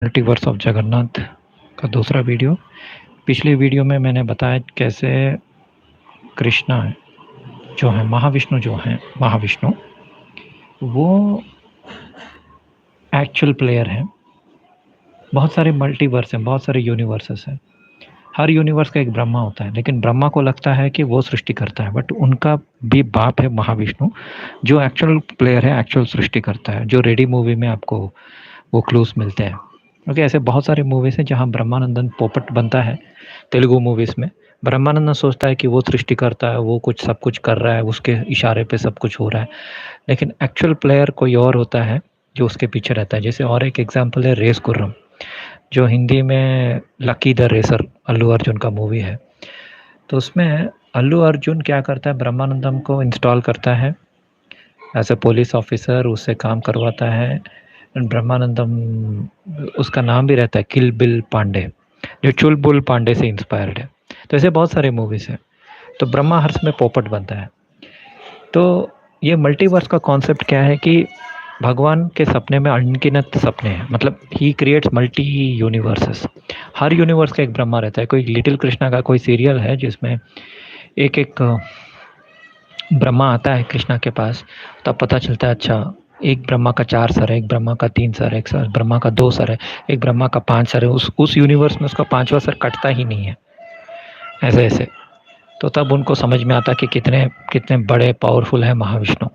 Multiverse of Jagannath का दूसरा video. पिछले वीडियो में मैंने बताया कैसे कृष्णा जो है महाविष्णु वो एक्चुअल प्लेयर हैं। बहुत सारे मल्टीवर्स हैं, बहुत सारे यूनिवर्सेस हैं। हर यूनिवर्स का एक ब्रह्मा होता है, लेकिन ब्रह्मा को लगता है कि वो सृष्टि करता है, बट उनका भी बाप है महाविष्णु, जो एक्चुअल प्लेयर है, एक्चुअल सृष्टि करता है। जो रेडी मूवी में आपको वो क्लूज मिलते हैं। क्योंकि ऐसे बहुत सारे मूवीज हैं जहाँ ब्रह्मानंदन पोपट बनता है। तेलुगु मूवीज में ब्रह्मानंदन सोचता है कि वो सृष्टि करता है, वो कुछ सब कुछ कर रहा है, उसके इशारे पे सब कुछ हो रहा है, लेकिन एक्चुअल प्लेयर कोई और होता है जो उसके पीछे रहता है। जैसे और एक एग्जाम्पल है रेस गुर्रम, जो हिंदी में lucky the racer Allu Arjun का मूवी है। तो उसमें अल्लू अर्जुन क्या करता है, ब्रह्मानंदम को इंस्टॉल करता है एज ए पुलिस ऑफिसर, उससे काम करवाता है। ब्रह्मानंदम, उसका नाम भी रहता है किल बिल पांडे, जो चुलबुल पांडे से इंस्पायर्ड है। तो ऐसे बहुत सारे मूवीज हैं। तो ब्रह्मा हर्ष में पोपट बनता है। तो ये मल्टीवर्स का कॉन्सेप्ट क्या है कि भगवान के सपने में अनगिनत सपने हैं, मतलब he creates multi universes. Her universe का एक ब्रह्मा रहता है। कोई लिटिल कृष्णा का कोई सीरियल है जिसमें एक एक ब्रह्मा आता है कृष्णा के पास, तब पता चलता है अच्छा एक ब्रह्मा का 4 सर है, एक ब्रह्मा का 3 सर है, एक ब्रह्मा का 2 सर है, एक ब्रह्मा का 5 सर है। उस यूनिवर्स में उसका 5वां सर कटता ही नहीं है। ऐसे ऐसे तो तब उनको समझ में आता कि कितने कितने बड़े पावरफुल है महाविष्णु।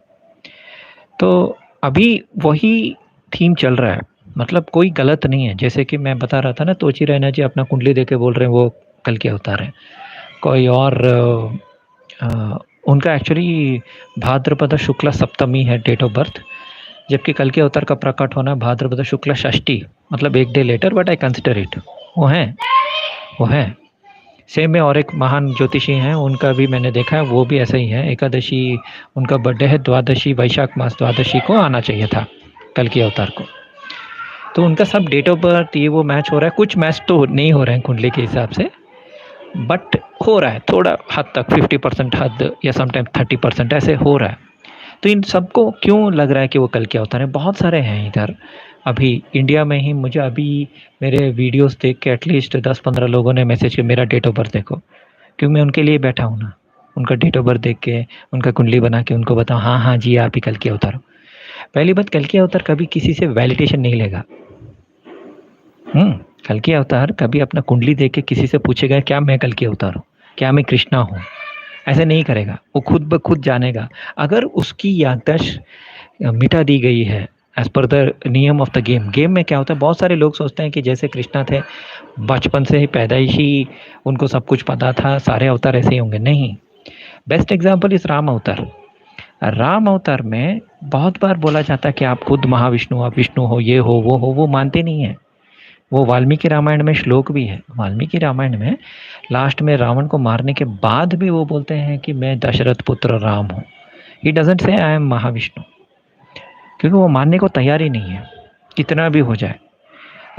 तो अभी वही थीम चल रहा है, मतलब कोई गलत नहीं है। जैसे कि मैं बता रहा था ना, तोची रैना जी अपना कुंडली देके बोल रहे हैं वो कल के अवतार है। कोई और उनका एक्चुअली भाद्रपद शुक्ला सप्तमी है डेट ऑफ बर्थ, जबकि कल के अवतार का प्रकट होना भाद्रपद शुक्ला षष्ठी, मतलब एक day letter, but I consider it. वो है सेम में। और एक महान ज्योतिषी हैं, उनका भी मैंने देखा है, वो भी ऐसा ही है। एकादशी उनका बर्थडे है, द्वादशी वैशाख मास द्वादशी को आना चाहिए था कल के अवतार को। तो उनका सब डेट ऑफ बर्थ ये वो मैच हो रहा है। कुछ मैच तो नहीं हो रहे हैं कुंडली के हिसाब से, बट हो रहा है थोड़ा हद तक, 50% हद या समटाइम 30% ऐसे हो रहा है। तो इन सबको क्यों लग रहा है कि वो कल के अवतार है? बहुत सारे हैं इधर अभी इंडिया में ही। मुझे अभी मेरे वीडियोस देख के एटलीस्ट 10-15 लोगों ने मैसेज किया मेरा डेट ऑफ बर्थ देखो, क्योंकि मैं उनके लिए बैठा हूँ ना। उनका डेट ऑफ बर्थ देख के, उनका कुंडली बना के उनको बताऊँ हाँ हाँ जी आप ही कल के अवतार हो। पहली बात, कल के अवतार कभी किसी से वैलिडेशन नहीं लेगा। कल के अवतार कभी अपना कुंडली देख के किसी से पूछेगा क्या मैं कल के अवतार हूँ, क्या मैं कृष्णा हूँ? ऐसे नहीं करेगा। वो खुद ब खुद जानेगा। अगर उसकी याददाश्त मिटा दी गई है एज पर द नियम ऑफ द गेम में क्या होता है, बहुत सारे लोग सोचते हैं कि जैसे कृष्णा थे, बचपन से ही पैदाइशी उनको सब कुछ पता था, सारे अवतार ऐसे ही होंगे। नहीं। बेस्ट एग्जाम्पल इस राम अवतार। राम अवतार में बहुत बार बोला जाता है कि आप खुद महाविष्णु, आप विष्णु हो, ये हो वो हो। वो मानते नहीं है। वो वाल्मीकि रामायण में श्लोक भी है। वाल्मीकि रामायण में लास्ट में रावण को मारने के बाद भी वो बोलते हैं कि मैं दशरथ पुत्र राम हूँ। He doesn't say I am Mahavishnu, क्योंकि वो मानने को तैयार ही नहीं है कितना भी हो जाए।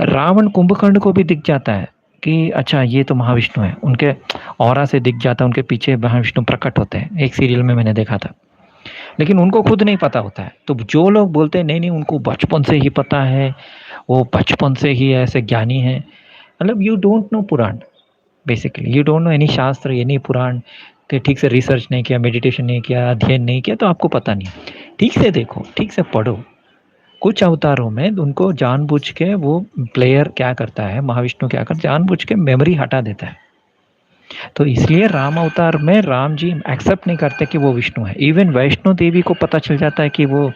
रावण कुंभकर्ण को भी दिख जाता है कि अच्छा ये तो महाविष्णु है, उनके ऑरा से दिख जाता है, उनके पीछे महाविष्णु प्रकट होते हैं। एक सीरियल में मैंने देखा था, लेकिन उनको खुद नहीं पता होता है। तो जो लोग बोलते हैं नहीं नहीं उनको बचपन से ही पता है, वो बचपन से ही ऐसे ज्ञानी है, मतलब you don't know Purana. Basically you don't know any shastra, यानी पुराण के ठीक से रिसर्च नहीं किया, मेडिटेशन नहीं किया, अध्ययन नहीं किया, तो आपको पता नहीं। ठीक से देखो, ठीक से पढ़ो। कुछ अवतारों में उनको जानबूझ के वो प्लेयर क्या करता है, महाविष्णु क्या करता है, जानबूझ के मेमोरी हटा देता है। तो इसलिए राम अवतार में राम जी एक्सेप्ट नहीं करते कि वो विष्णु है। इवन वैष्णो देवी को पता चल जाता है कि वो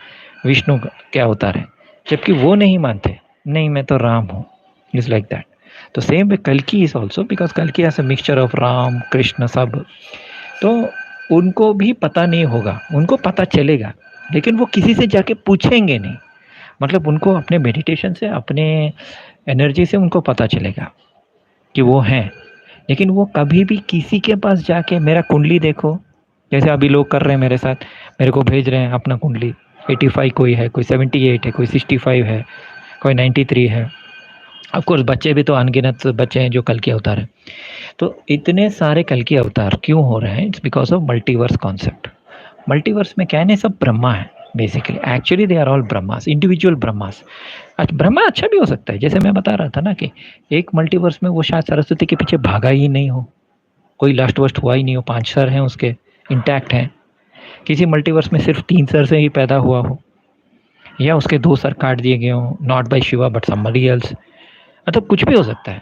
विष्णु क्या अवतार है, जबकि वो नहीं मानते, नहीं मैं तो राम हूँ। Is like that. तो सेम वे कल्कि इज ऑल्सो, बिकॉज कल्कि as a mixture of Ram Krishna सब। तो उनको भी पता नहीं होगा, उनको पता चलेगा, लेकिन वो किसी से जाके पूछेंगे नहीं। मतलब उनको अपने मेडिटेशन से, अपने एनर्जी से उनको पता चलेगा कि वो हैं, लेकिन वो कभी भी किसी के पास जाके मेरा कुंडली देखो, जैसे अभी लोग कर रहे हैं मेरे साथ, मेरे को भेज रहे हैं अपना कुंडली। 85 कोई है, कोई 78 है, कोई 65 है, कोई 93 है। ऑफकोर्स बच्चे भी तो अनगिनत बच्चे हैं जो कल के अवतार हैं। तो इतने सारे कल के अवतार क्यों हो रहे हैं? It's because of multiverse concept. Multiverse में क्या है, सब ब्रह्मा है basically. Actually they are all Brahmas, individual Brahmas. Brahma अच्छा भी हो सकता है, जैसे मैं बता रहा था ना कि एक मल्टीवर्स में वो शायद सरस्वती के पीछे भागा ही नहीं हो, कोई लस्ट वस्ट हुआ ही नहीं हो, 5 सर हैं उसके, इंटैक्ट हैं। किसी मल्टीवर्स में सिर्फ 3 सर से ही पैदा हुआ हो, या उसके 2 सर काट दिए गए हों, not by Shiva but somebody else, मतलब कुछ भी हो सकता है।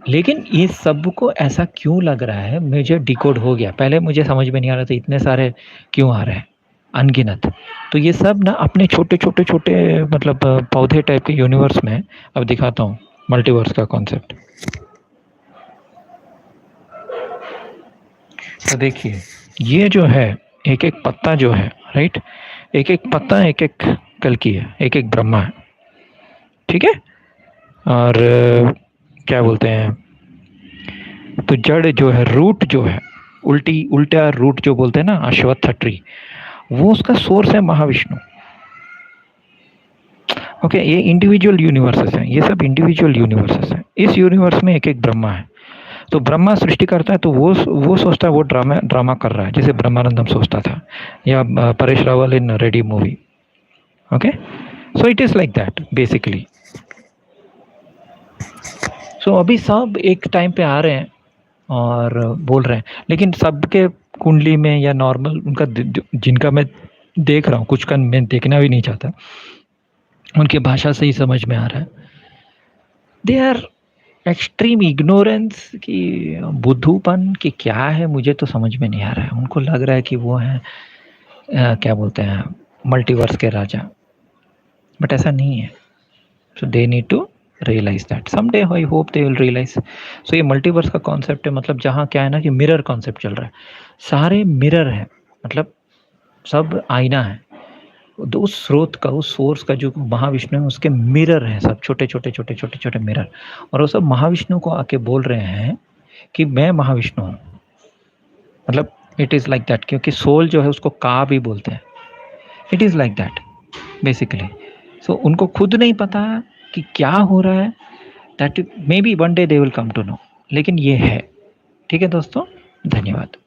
लेकिन ये सब को ऐसा क्यों लग रहा है, मुझे डिकोड हो गया। पहले मुझे समझ में नहीं आ रहा था इतने सारे क्यों आ रहे हैं, अनगिनत। तो ये सब ना अपने छोटे छोटे छोटे मतलब पौधे टाइप के यूनिवर्स में, अब दिखाता हूँ मल्टीवर्स का कॉन्सेप्ट। तो देखिए ये जो है एक एक पत्ता जो है, राइट, एक एक पत्ता एक एक कल्कि है, एक एक ब्रह्मा है, ठीक है। और क्या बोलते हैं, तो जड़ जो है, रूट जो है, उल्टा रूट जो बोलते हैं ना, अश्वत्थ ट्री, वो उसका सोर्स है महाविष्णु। ओके, ये इंडिविजुअल यूनिवर्सेस हैं, ये सब इंडिविजुअल यूनिवर्सेस हैं। इस यूनिवर्स में एक एक ब्रह्मा है। तो ब्रह्मा सृष्टि करता है तो वो सोचता है वो ड्रामा कर रहा है, जैसे ब्रह्मानंदम सोचता था, या Paresh Rawal in Ready movie. Okay, so it is like that basically. So अभी सब एक टाइम पे आ रहे हैं और बोल रहे हैं, लेकिन सबके कुंडली में या नॉर्मल उनका जिनका मैं देख रहा हूँ, कुछ का मैं देखना भी नहीं चाहता, उनकी भाषा से ही समझ में आ रहा है, दे आर एक्सट्रीम इग्नोरेंस की, बुद्धूपन की क्या है मुझे तो समझ में नहीं आ रहा है। उनको लग रहा है कि वो हैं क्या बोलते हैं, मल्टीवर्स के राजा, बट ऐसा नहीं है। So they need to realize that someday, I hope they will realize. So ये मल्टीवर्स का कॉन्सेप्ट है, मतलब जहाँ क्या है ना कि मिरर कॉन्सेप्ट चल रहा है, सारे मिरर है, मतलब सब आईना है। उस स्रोत का, उस सोर्स का जो महाविष्णु है, उसके मिरर हैं सब, छोटे छोटे छोटे छोटे छोटे मिरर। और वो सब महाविष्णु को आके बोल रहे हैं कि मैं महाविष्णु हूँ, मतलब इट इज़ लाइक दैट, क्योंकि सोल जो है उसको का भी बोलते हैं। It is like that basically. So उनको खुद नहीं पता कि क्या हो रहा है, that may be one day they will come to know, लेकिन ये है। ठीक है दोस्तों, धन्यवाद।